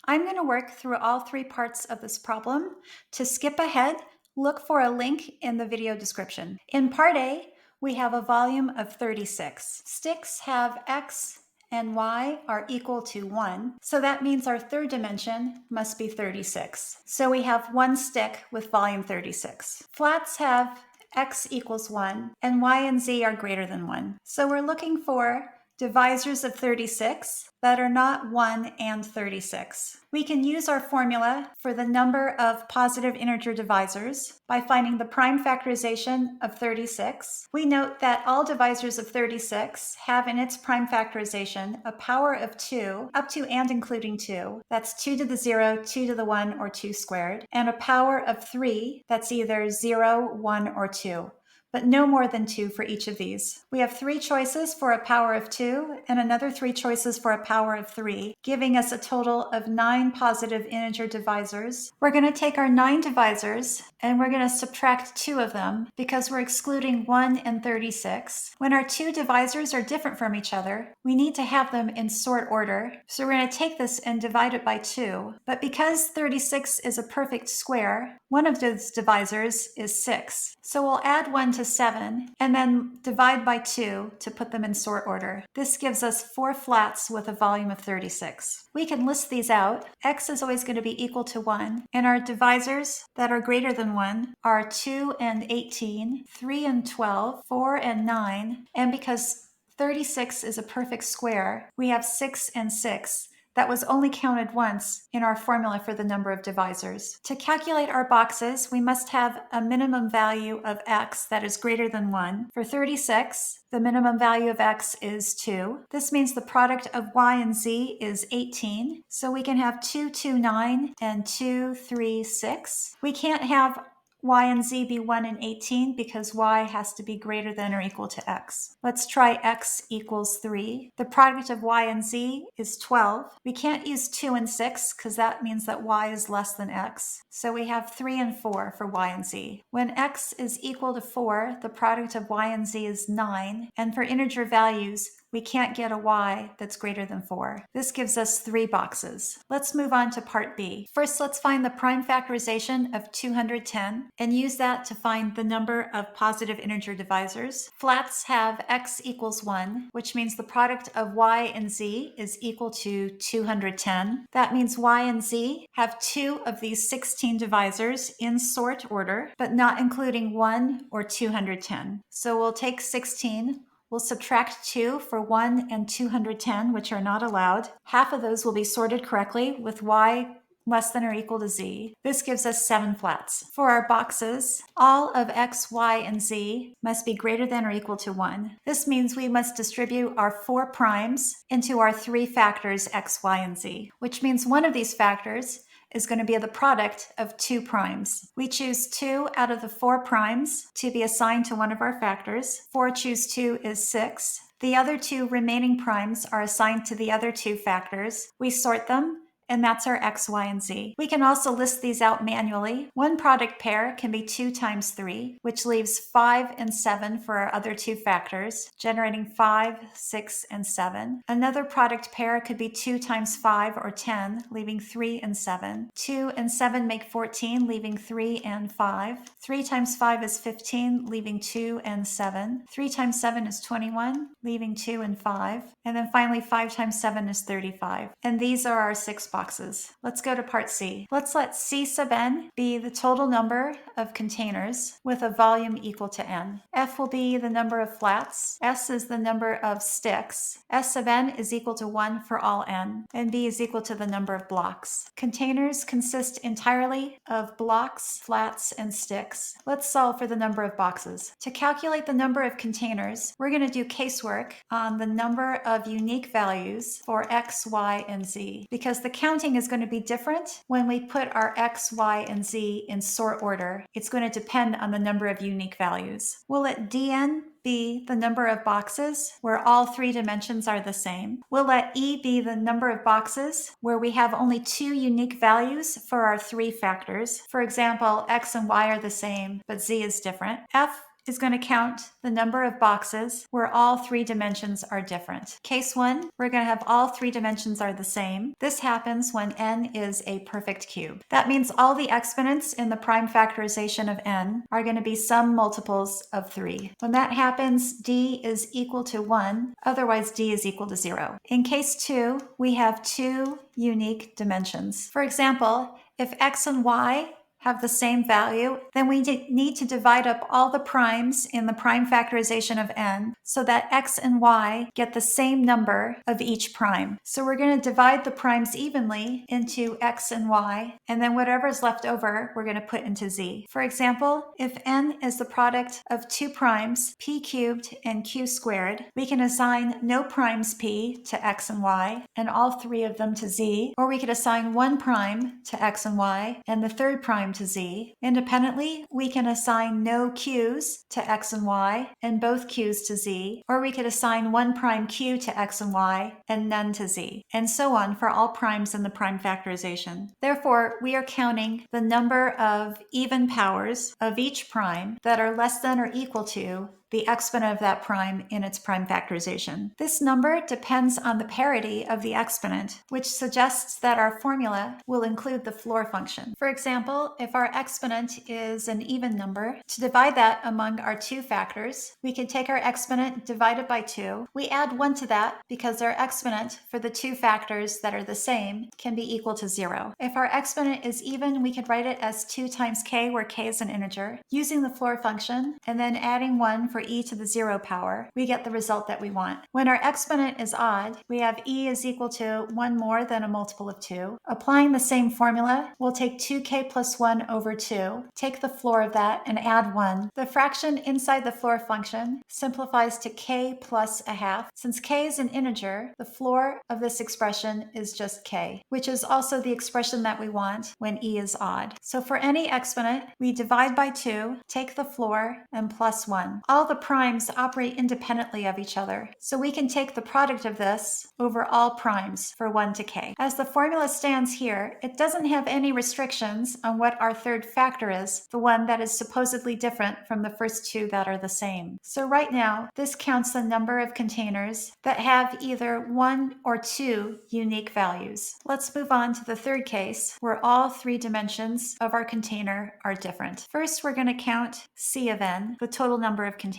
I'm going to work through all three parts of this problem. To skip ahead, look for a link in the video description. In part A, we have a volume of 36. Sticks have x and y are equal to 1, so that means our third dimension must be 36. So we have one stick with volume 36. Flats have x equals 1, and y and z are greater than 1. So we're looking for divisors of 36 that are not 1 and 36. We can use our formula for the number of positive integer divisors by finding the prime factorization of 36. We note that all divisors of 36 have in its prime factorization a power of 2, up to and including 2. That's 2 to the 0, 2 to the 1, or 2 squared, and a power of 3 that's either 0, 1, or 2. But no more than 2 for each of these. We have 3 choices for a power of 2 and another 3 choices for a power of 3, giving us a total of 9 positive integer divisors. We're going to take our 9 divisors and we're going to subtract 2 of them because we're excluding 1 and 36. When our 2 divisors are different from each other, we need to have them in sort order. So we're going to take this and divide it by 2. But because 36 is a perfect square, one of those divisors is 6. So we'll add 1 to 7 and then divide by 2 to put them in sort order. This gives us 4 flats with a volume of 36. We can list these out. X is always going to be equal to 1, and our divisors that are greater than 1 are 2 and 18, 3 and 12, 4 and 9, and because 36 is a perfect square, we have 6 and 6. That was only counted once in our formula for the number of divisors. To calculate our boxes, we must have a minimum value of x that is greater than 1. For 36, the minimum value of x is 2. This means the product of y and z is 18. So we can have 2, 2, 9 and 2, 3, 6. We can't have y and z be 1 and 18 because y has to be greater than or equal to x. Let's try x equals 3. The product of y and z is 12. We can't use 2 and 6 because that means that y is less than x. So we have 3 and 4 for y and z. When x is equal to 4, the product of y and z is 9. And for integer values, we can't get a y that's greater than 4. This gives us 3 boxes. Let's move on to part B. First, let's find the prime factorization of 210 and use that to find the number of positive integer divisors. Flats have x equals 1, which means the product of y and z is equal to 210. That means y and z have 2 of these 16 divisors in sort order, but not including 1 or 210. So we'll take 16. We'll subtract 2 for 1 and 210, which are not allowed. Half of those will be sorted correctly with y less than or equal to z. This gives us 7 flats. For our boxes, all of x, y, and z must be greater than or equal to 1. This means we must distribute our 4 primes into our 3 factors x, y, and z, which means one of these factors is going to be the product of 2 primes. We choose 2 out of the 4 primes to be assigned to one of our factors. 4 choose 2 is 6. The other 2 remaining primes are assigned to the other 2 factors. We sort them, and that's our x, y, and z. We can also list these out manually. One product pair can be 2 times 3, which leaves 5 and 7 for our other 2 factors, generating 5, 6, and 7. Another product pair could be 2 times 5 or 10, leaving 3 and 7. 2 and 7 make 14, leaving 3 and 5. 3 times 5 is 15, leaving 2 and 7. 3 times 7 is 21, leaving 2 and 5. And then finally 5 times 7 is 35. And these are our 6 boxes. Let's go to part C. Let's let C sub n be the total number of containers with a volume equal to n. F will be the number of flats. S is the number of sticks. S sub n is equal to 1 for all n. And B is equal to the number of blocks. Containers consist entirely of blocks, flats, and sticks. Let's solve for the number of boxes. To calculate the number of containers, we're going to do casework on the number of unique values for x, y, and z, because the counting is going to be different when we put our x, y, and z in sort order. It's going to depend on the number of unique values. We'll let dn be the number of boxes where all 3 dimensions are the same. We'll let E be the number of boxes where we have only 2 unique values for our 3 factors. For example, x and y are the same, but z is different. F is going to count the number of boxes where all 3 dimensions are different. Case 1, we're going to have all 3 dimensions are the same. This happens when n is a perfect cube. That means all the exponents in the prime factorization of n are going to be some multiples of 3. When that happens, d is equal to 1, otherwise d is equal to 0. In case 2, we have 2 unique dimensions. For example, if x and y have the same value, then we need to divide up all the primes in the prime factorization of n so that x and y get the same number of each prime. So we're going to divide the primes evenly into x and y, and then whatever is left over, we're going to put into z. For example, if n is the product of 2 primes, p cubed and q squared, we can assign no primes p to x and y, and all 3 of them to z, or we could assign 1 prime to x and y, and the 3rd prime to z. Independently, we can assign no q's to x and y and both q's to z, or we could assign 1 prime q to x and y and none to z, and so on for all primes in the prime factorization. Therefore, we are counting the number of even powers of each prime that are less than or equal to the exponent of that prime in its prime factorization. This number depends on the parity of the exponent, which suggests that our formula will include the floor function. For example, if our exponent is an even number, to divide that among our 2 factors, we can take our exponent divided by 2. We add 1 to that because our exponent for the 2 factors that are the same can be equal to 0. If our exponent is even, we could write it as 2 times k, where k is an integer, using the floor function, and then adding 1 for e to the 0 power, we get the result that we want. When our exponent is odd, we have e is equal to 1 more than a multiple of 2. Applying the same formula, we'll take 2k plus 1 over 2, take the floor of that, and add 1. The fraction inside the floor function simplifies to k plus a half. Since k is an integer, the floor of this expression is just k, which is also the expression that we want when e is odd. So for any exponent, we divide by 2, take the floor, and plus 1. All the primes operate independently of each other, so we can take the product of this over all primes for 1 to k. As the formula stands here, it doesn't have any restrictions on what our 3rd factor is, the one that is supposedly different from the first 2 that are the same. So right now, this counts the number of containers that have either 1 or 2 unique values. Let's move on to the 3rd case, where all 3 dimensions of our container are different. First, we're going to count C of n, the total number of containers.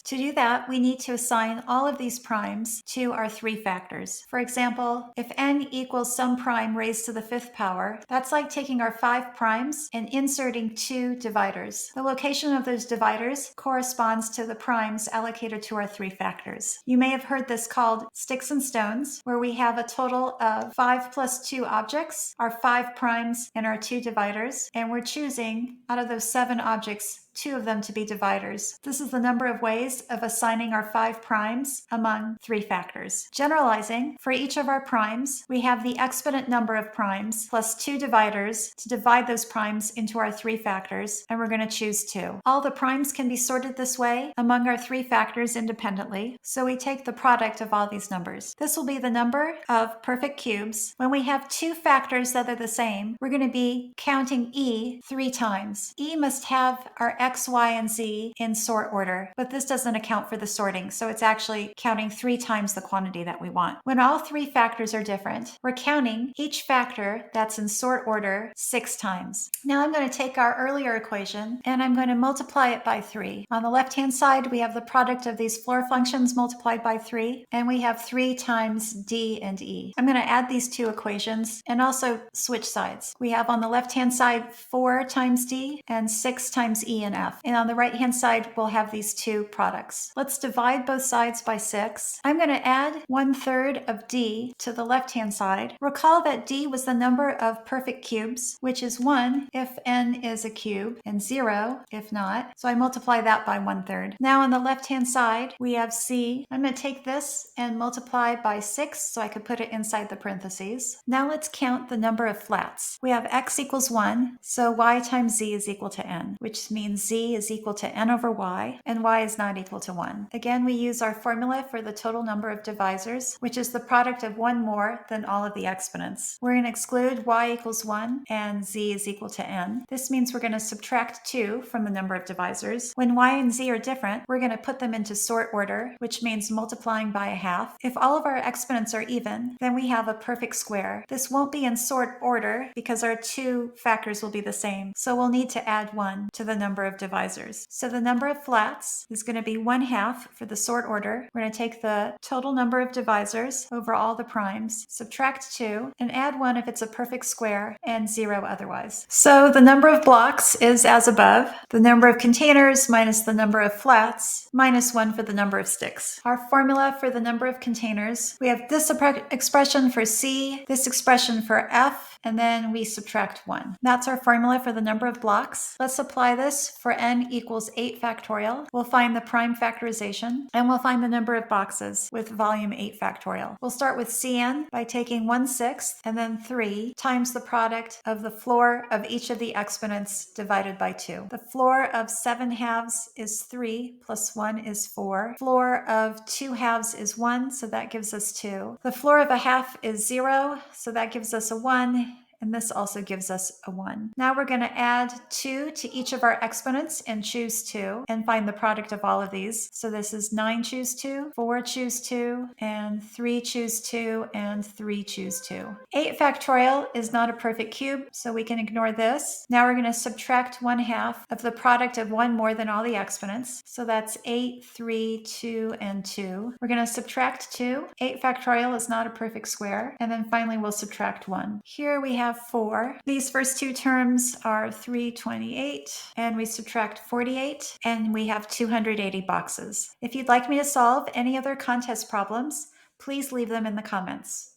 To do that, we need to assign all of these primes to our 3 factors. For example, if n equals some prime raised to the 5th power, that's like taking our 5 primes and inserting 2 dividers. The location of those dividers corresponds to the primes allocated to our 3 factors. You may have heard this called sticks and stones, where we have a total of 5 plus 2 objects, our 5 primes and our 2 dividers, and we're choosing out of those 7 objects 2 of them to be dividers. This is the number of ways of assigning our 5 primes among 3 factors. Generalizing, for each of our primes, we have the exponent number of primes plus 2 dividers to divide those primes into our 3 factors, and we're going to choose 2. All the primes can be sorted this way among our 3 factors independently, so we take the product of all these numbers. This will be the number of perfect cubes. When we have 2 factors that are the same, we're going to be counting e 3 times. E must have our x, y, and z in sort order, but this doesn't account for the sorting, so it's actually counting 3 times the quantity that we want. When all 3 factors are different, we're counting each factor that's in sort order 6 times. Now I'm going to take our earlier equation and I'm going to multiply it by 3. On the left-hand side, we have the product of these floor functions multiplied by 3, and we have 3 times d and e. I'm going to add these 2 equations and also switch sides. We have on the left-hand side 4 times d and 6 times e and f. And on the right-hand side, we'll have these 2 products. Let's divide both sides by 6. I'm going to add 1/3 of d to the left-hand side. Recall that d was the number of perfect cubes, which is 1 if n is a cube and 0 if not. So I multiply that by 1/3. Now on the left-hand side, we have c. I'm going to take this and multiply by 6 so I could put it inside the parentheses. Now let's count the number of flats. We have x equals 1, so y times z is equal to n, which means z is equal to n over y, and y is not equal to 1. Again, we use our formula for the total number of divisors, which is the product of one more than all of the exponents. We're going to exclude y equals 1 and z is equal to n. This means we're going to subtract 2 from the number of divisors. When y and z are different, we're going to put them into sort order, which means multiplying by a half. If all of our exponents are even, then we have a perfect square. This won't be in sort order because our two factors will be the same. So we'll need to add 1 to the number of divisors. So the number of flats is going to be 1/2 for the sort order. We're going to take the total number of divisors over all the primes, subtract 2, and add 1 if it's a perfect square, and 0 otherwise. So the number of blocks is as above. The number of containers minus the number of flats minus 1 for the number of sticks. Our formula for the number of containers, we have this expression for C, this expression for F, and then we subtract 1. That's our formula for the number of blocks. Let's apply this for n equals 8 factorial. We'll find the prime factorization, and we'll find the number of boxes with volume 8 factorial. We'll start with Cn by taking 1/6 and then 3 times the product of the floor of each of the exponents divided by 2. The floor of 7/2 is 3 plus 1 is 4. Floor of 2/2 is 1, so that gives us 2. The floor of a half is 0, so that gives us a 1. And this also gives us a 1. Now we're going to add 2 to each of our exponents and choose 2 and find the product of all of these. So this is 9 choose 2, 4 choose 2, and 3 choose 2, and 3 choose 2. 8 factorial is not a perfect cube, so we can ignore this. Now we're going to subtract 1/2 of the product of 1 more than all the exponents. So that's 8, 3, 2, and 2. We're going to subtract 2. 8 factorial is not a perfect square. And then finally we'll subtract 1. Here we have 4. These first two terms are 328, and we subtract 48, and we have 280 boxes. If you'd like me to solve any other contest problems, please leave them in the comments.